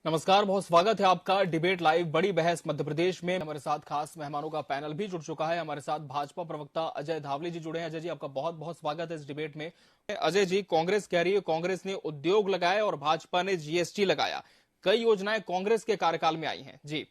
नमस्कार, बहुत स्वागत है आपका डिबेट लाइव। बड़ी बहस मध्य प्रदेश में हमारे साथ खास मेहमानों का पैनल भी जुड़ चुका है। हमारे साथ भाजपा प्रवक्ता अजय धावले जी जुड़े हैं। अजय जी, आपका बहुत बहुत स्वागत है इस डिबेट में। अजय जी, कांग्रेस कह रही है कांग्रेस ने उद्योग लगाए और भाजपा ने जीएसटी लगाया। कई योजनाएं कांग्रेस के कार्यकाल में आई हैं। जी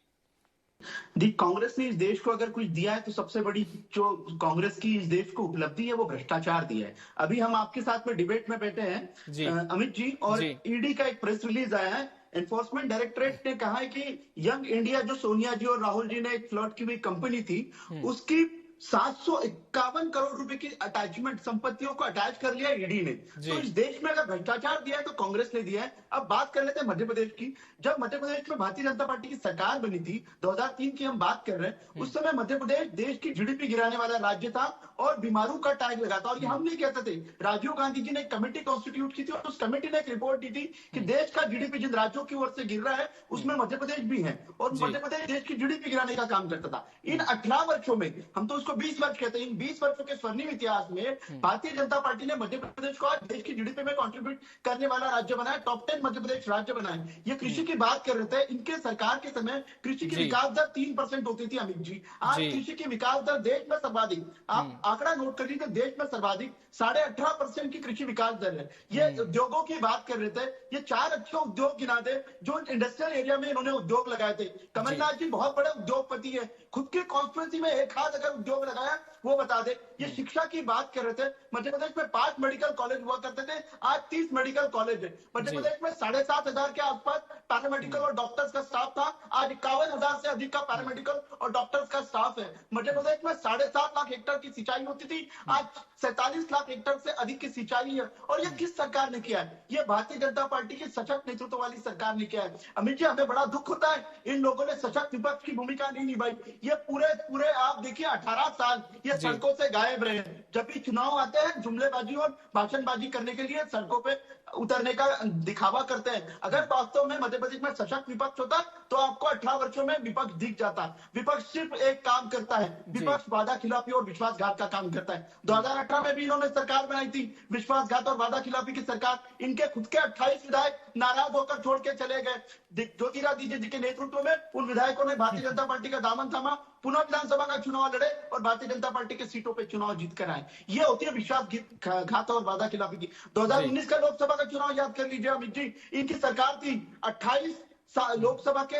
कांग्रेस ने इस देश को अगर कुछ दिया है तो सबसे बड़ी जो कांग्रेस की इस देश को उपलब्धि है वो भ्रष्टाचार दिया है। अभी हम आपके साथ में डिबेट में बैठे हैं अमित जी, और ईडी का एक प्रेस रिलीज आया है। एनफोर्समेंट डायरेक्टरेट ने कहा है कि यंग इंडिया जो सोनिया जी और राहुल जी ने एक फ्लर्ट की हुई कंपनी थी, उसकी 751 करोड़ रुपए की अटैचमेंट संपत्तियों को अटैच कर लिया ईडी ने। तो इस देश में अगर भ्रष्टाचार दिया है तो कांग्रेस ने दिया है। अब बात कर लेते हैं मध्य प्रदेश की। जब मध्य प्रदेश में भारतीय जनता पार्टी की सरकार बनी थी, 2003 की हम बात कर रहे हैं, उस समय मध्य प्रदेश देश की जीडीपी गिराने वाला राज्य था और बीमारू का टैग लगा था। और ये हम नहीं कहते थे, राजीव गांधी जी ने एक कमेटी कॉन्स्टिट्यूट की थी और उस कमेटी ने एक रिपोर्ट दी थी कि देश का जीडीपी जिन राज्यों की ओर से गिर रहा है उसमें मध्य प्रदेश भी है, और मध्य प्रदेश देश की जीडीपी गिराने का काम करता था। इन 18 वर्षों में, हम तो उसको 20 वर्ष कहते हैं, 20 वर्षों के स्वर्णिम इतिहास में भारतीय जनता पार्टी ने मध्य प्रदेश को आज देश की जीडीपी में कंट्रीब्यूट करने वाला राज्य बनाया, टॉप 10 मध्य प्रदेश राज्य बनाया। ये कृषि की बात कर रहे थे, इनके सरकार के समय कृषि की विकास दर 3% होती थी अमित जी। आज कृषि की विकास दर देश में सर्वाधिक, आप आंकड़ा नोट कर लीजिए, देश में सर्वाधिक 18.5% की कृषि विकास दर है। ये उद्योगों की बात कर रहे थे, ये 4 अच्छे उद्योग गिना दे जो इंडस्ट्रियल एरिया में इन्होंने उद्योग लगाए थे। कमलनाथ जी बहुत बड़े उद्योगपति है, खुद के कॉन्स्टिट्यूएंसी में एक हाथ अगर उद्योग लगाया वो बता दे। ये शिक्षा की बात कर रहे थे, मध्य प्रदेश में 5 मेडिकल कॉलेज हुआ करते थे, आज 30 मेडिकल कॉलेज है। मध्य प्रदेश में 7,500 के आसपास पैरामेडिकल और डॉक्टर्स का स्टाफ था, आज 51,000 से अधिक का पैरामेडिकल और डॉक्टर्स का स्टाफ है। मध्य प्रदेश में 7.5 लाख हेक्टेयर की सिंचाई होती थी, आज 47 लाख हेक्टेयर से अधिक की सिंचाई है। और ये किस सरकार ने किया है? ये भारतीय जनता पार्टी की सशक्त नेतृत्व वाली सरकार ने किया है। अमित जी, हमें बड़ा दुख होता है, इन लोगों ने सशक्त विपक्ष की भूमिका नहीं निभाई। ये पूरे आप देखिए 18 साल ये सड़कों से गायब रहे। जब भी चुनाव आते हैं जुमलेबाजी और भाषणबाजी करने के लिए सड़कों पे उतरने का दिखावा करते हैं। अगर वास्तव में मध्य प्रदेश में सशक्त विपक्ष होता तो आपको 18 वर्षों में विपक्ष दिख जाता। विपक्ष सिर्फ एक काम करता है, विपक्ष वादा खिलाफी और विश्वासघात का काम करता है। 2018 में भी इन्होंने सरकार बनाई थी, विश्वासघात और वादा खिलाफी की सरकार। इनके खुद के 28 विधायक नाराज होकर छोड़ के चले गए। ज्योतिरादित्य जी के नेतृत्व में उन विधायकों ने भारतीय जनता पार्टी का दामन थामा, पुनः विधानसभा का चुनाव लड़े और भारतीय जनता पार्टी के सीटों पे चुनाव जीत कर आए। ये होती है विश्वासघात और वादा खिलाफी की। 2019 का लोकसभा का चुनाव याद कर लीजिए अमित जी, इनकी सरकार थी, 28 लोकसभा के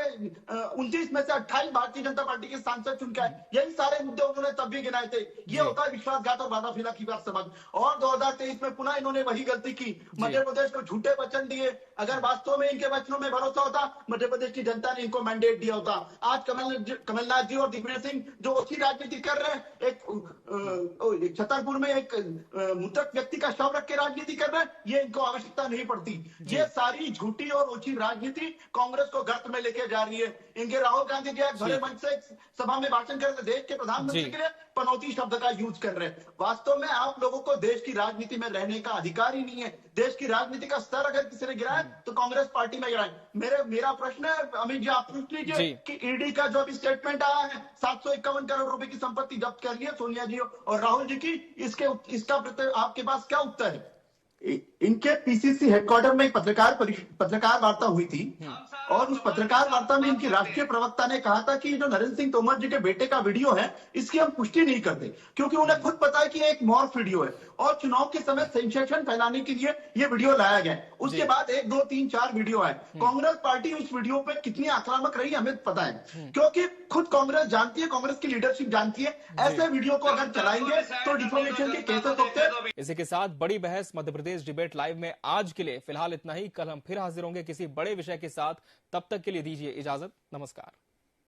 29 में से 28 भारतीय जनता पार्टी के सांसद चुन के आए। यही सारे मुद्दे उन्होंने तब भी गिनाए थे। ये होता है विश्वासघात और वादा खिलाफी का सबक। और 2023 में पुनः इन्होंने वही गलती की, मध्य प्रदेश को झूठे वचन दिए। अगर वास्तव में इनके वचनों में भरोसा होता, मध्य प्रदेश की जनता ने इनको मैंडेट दिया होता। आज कमलनाथ जी और दिग्विजय सिंह जो अच्छी राजनीति कर रहे हैं, एक छतरपुर में एक मृतक व्यक्ति का शव रख के राजनीति कर रहे हैं, ये इनको आवश्यकता नहीं पड़ती। ये सारी झूठी और ओछी राजनीति कांग्रेस को गर्त में लेके जा रही है। इनके राहुल गांधी जी भरे मंच से सभा में भाषण कर रहे, देश के प्रधानमंत्री के लिए पनौती शब्द का यूज कर रहे हैं। वास्तव में आप लोगों को देश की राजनीति में रहने का अधिकार ही नहीं है। देश की राजनीति का स्तर अगर किसी ने गिराया तो कांग्रेस पार्टी में गिराए। मेरा प्रश्न है अमित जी, आप पूछ लीजिए कि ईडी का जो अभी स्टेटमेंट आया है, 751 करोड़ रुपए की संपत्ति जब्त कर ली है सोनिया जी और राहुल जी की, इसका आपके पास क्या उत्तर है? इनके पीसीसी हेडक्वार्टर में एक पत्रकार वार्ता हुई थी और उस पत्रकार वार्ता में इनकी राष्ट्रीय प्रवक्ता ने कहा था कि जो नरेंद्र सिंह तोमर जी के बेटे का वीडियो है इसकी हम पुष्टि नहीं करते, क्योंकि उन्हें खुद पता है कि एक मॉर्फ वीडियो है और चुनाव के समय सेंसेशन फैलाने के लिए ये वीडियो लाया गया। उसके बाद 1, 2, 3, 4 वीडियो आए। कांग्रेस पार्टी उस वीडियो पे कितनी आक्रामक रही हमें पता है, क्योंकि खुद कांग्रेस जानती है, कांग्रेस की लीडरशिप जानती है, ऐसे वीडियो को अगर चलाएंगे तो डिफॉर्मेशन के केसेस होते हैं। इसी के साथ बड़ी बहस मध्य प्रदेश डिबेट लाइव में आज के लिए फिलहाल इतना ही। कल हम फिर हाजिर होंगे किसी बड़े विषय के साथ। तब तक के लिए दीजिए इजाजत। नमस्कार।